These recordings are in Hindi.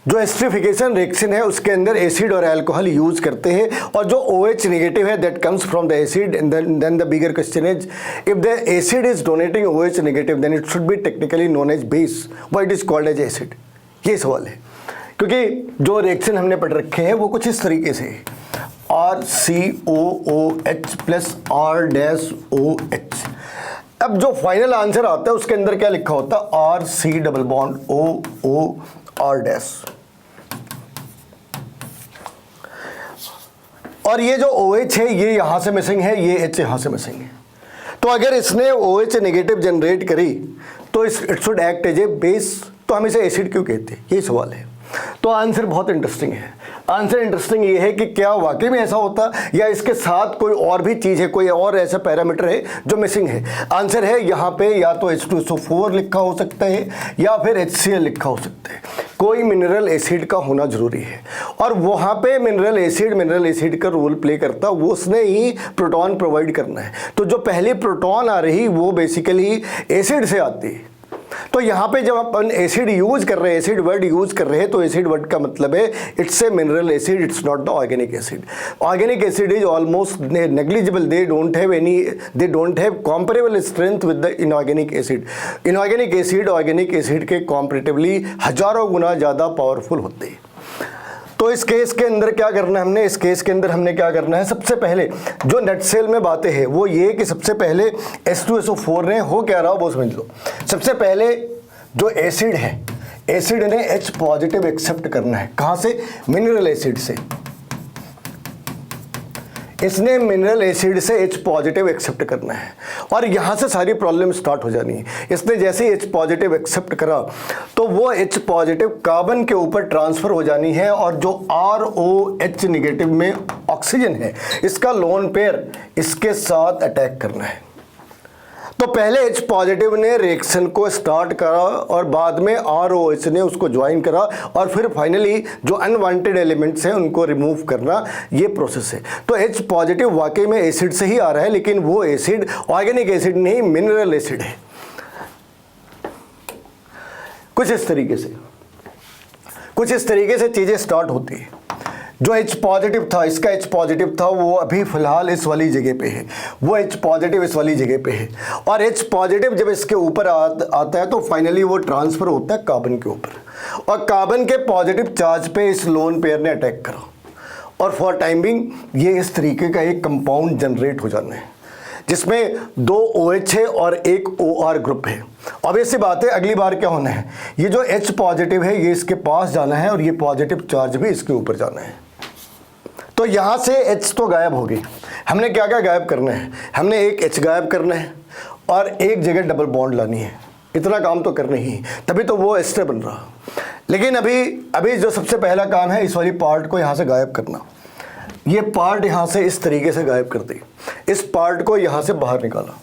जो एस्टरिफिकेशन रिएक्शन है उसके अंदर एसिड और अल्कोहल यूज करते हैं, और जो OH नेगेटिव है that comes from the acid, and then the bigger question is if the acid is donating OH negative then it should be technically known as base, why it is called as acid. ये सवाल है, क्योंकि जो रिएक्शन हमने पढ़ रखे हैं वो कुछ इस तरीके से RCOOH प्लस R-OH। अब जो फाइनल आंसर आता है उसके अंदर क्या लिखा होता है, RC डबल बॉन्ड OR-। और ये जो OH है ये यहां से मिसिंग है, ये H यहां से मिसिंग है। तो अगर इसने OH नेगेटिव जनरेट करी तो it should act as a base, तो हम इसे एसिड क्यों कहते हैं, यही सवाल है। तो आंसर बहुत इंटरेस्टिंग है। आंसर इंटरेस्टिंग ये है कि क्या वाकई में ऐसा होता या इसके साथ कोई और भी चीज़ है, कोई और ऐसा पैरामीटर है जो मिसिंग है। आंसर है यहाँ पे या तो H2SO4 लिखा हो सकता है या फिर HCl लिखा हो सकता है, कोई मिनरल एसिड का होना जरूरी है। और वहाँ पे मिनरल एसिड का रोल प्ले करता, वो उसने ही प्रोटॉन प्रोवाइड करना है। तो जो पहली प्रोटॉन आ रही वो बेसिकली एसिड से आती है। तो यहाँ पे जब अपन एसिड यूज कर रहे हैं, एसिड वर्ड यूज कर रहे हैं, तो एसिड वर्ड का मतलब है it's a mineral acid, it's not the organic acid. Organic acid is almost negligible, they don't have comparable strength with the inorganic acid. Inorganic acid organic acid के कॉम्परेटिवली हजारों गुना ज़्यादा पावरफुल होते हैं। तो इस केस के अंदर क्या करना है हमने, इस केस के अंदर हमने क्या करना है, सबसे पहले जो नटसेल में बातें हैं वो ये कि सबसे पहले H2SO4 ने हो क्या रहा वो समझ लो। सबसे पहले जो एसिड है, एसिड ने H पॉजिटिव एक्सेप्ट करना है, कहाँ से, मिनरल एसिड से। इसने मिनरल एसिड से H पॉजिटिव एक्सेप्ट करना है और यहाँ से सारी प्रॉब्लम स्टार्ट हो जानी है। इसने जैसे ही H पॉजिटिव एक्सेप्ट करा तो वो H पॉजिटिव कार्बन के ऊपर ट्रांसफर हो जानी है, और जो ROH नेगेटिव में ऑक्सीजन है इसका लोन पेयर इसके साथ अटैक करना है। तो पहले H पॉजिटिव ने रिएक्शन को स्टार्ट करा और बाद में ROH ने उसको ज्वाइन करा, और फिर फाइनली जो अनवांटेड एलिमेंट्स हैं उनको रिमूव करना, ये प्रोसेस है। तो H पॉजिटिव वाकई में एसिड से ही आ रहा है, लेकिन वो एसिड ऑर्गेनिक एसिड नहीं, मिनरल एसिड है। कुछ इस तरीके से चीजें स्टार्ट होती है। जो H पॉजिटिव था, इसका H पॉजिटिव था, वो अभी फिलहाल इस वाली जगह पे है, वो H पॉजिटिव इस वाली जगह पे है, और H पॉजिटिव जब इसके ऊपर आता है तो फाइनली वो ट्रांसफर होता है कार्बन के ऊपर, और कार्बन के पॉजिटिव चार्ज पे इस लोन पेयर ने अटैक करा, और फॉर टाइमिंग ये इस तरीके का एक कंपाउंड जनरेट हो जाना है जिसमें 2 OH है और एक OR ग्रुप है। अब ऐसी बात है, अगली बार क्या होना है, ये जो H पॉजिटिव है ये इसके पास जाना है और ये पॉजिटिव चार्ज भी इसके ऊपर जाना है। तो यहाँ से H तो गायब हो गई। हमने क्या क्या गायब करना है, हमने एक H गायब करना है और एक जगह डबल बॉन्ड लानी है। इतना काम तो करना ही, तभी तो वो एस्टर बन रहा। लेकिन अभी जो सबसे पहला काम है इस वाली पार्ट को यहाँ से गायब करना। ये पार्ट यहाँ से इस तरीके से गायब कर दी, इस पार्ट को यहाँ से बाहर निकाला,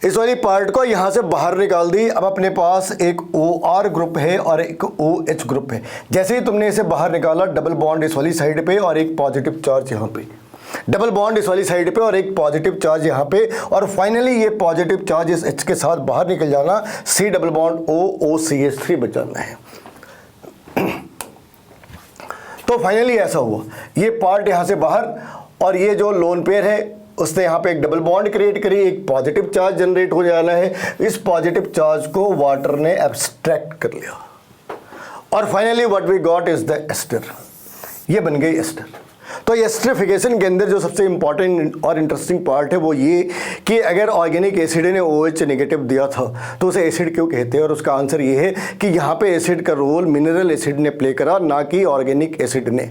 इस वाली पार्ट को यहाँ से बाहर निकाल दी। अब अपने पास एक OR ग्रुप है और एक OH ग्रुप है। जैसे ही तुमने इसे बाहर निकाला, डबल बॉन्ड इस वाली साइड पे और एक पॉजिटिव चार्ज यहाँ पे, डबल बॉन्ड इस वाली साइड पे और एक पॉजिटिव चार्ज यहाँ पे, और फाइनली ये पॉजिटिव चार्ज इस H के साथ बाहर निकल जाना, C डबल बॉन्ड OCH3 बच जाना है। तो फाइनली ऐसा हुआ, ये पार्ट यहाँ से बाहर, और ये जो लोन पेयर है उसने यहाँ पे एक डबल बॉन्ड क्रिएट करी, एक पॉजिटिव चार्ज जनरेट हो जाना है। इस पॉजिटिव चार्ज को वाटर ने एब्स्ट्रैक्ट कर लिया, और finally what we got is the ester. ये बन गई एस्टर। तो एस्टरिफिकेशन के अंदर जो सबसे इंपॉर्टेंट और इंटरेस्टिंग पार्ट है वो ये कि अगर ऑर्गेनिक एसिड ने OH नेगेटिव दिया था तो उसे एसिड क्यों कहते हैं, और उसका आंसर ये है कि यहाँ पे एसिड का रोल मिनरल एसिड ने प्ले करा, ना कि ऑर्गेनिक एसिड ने।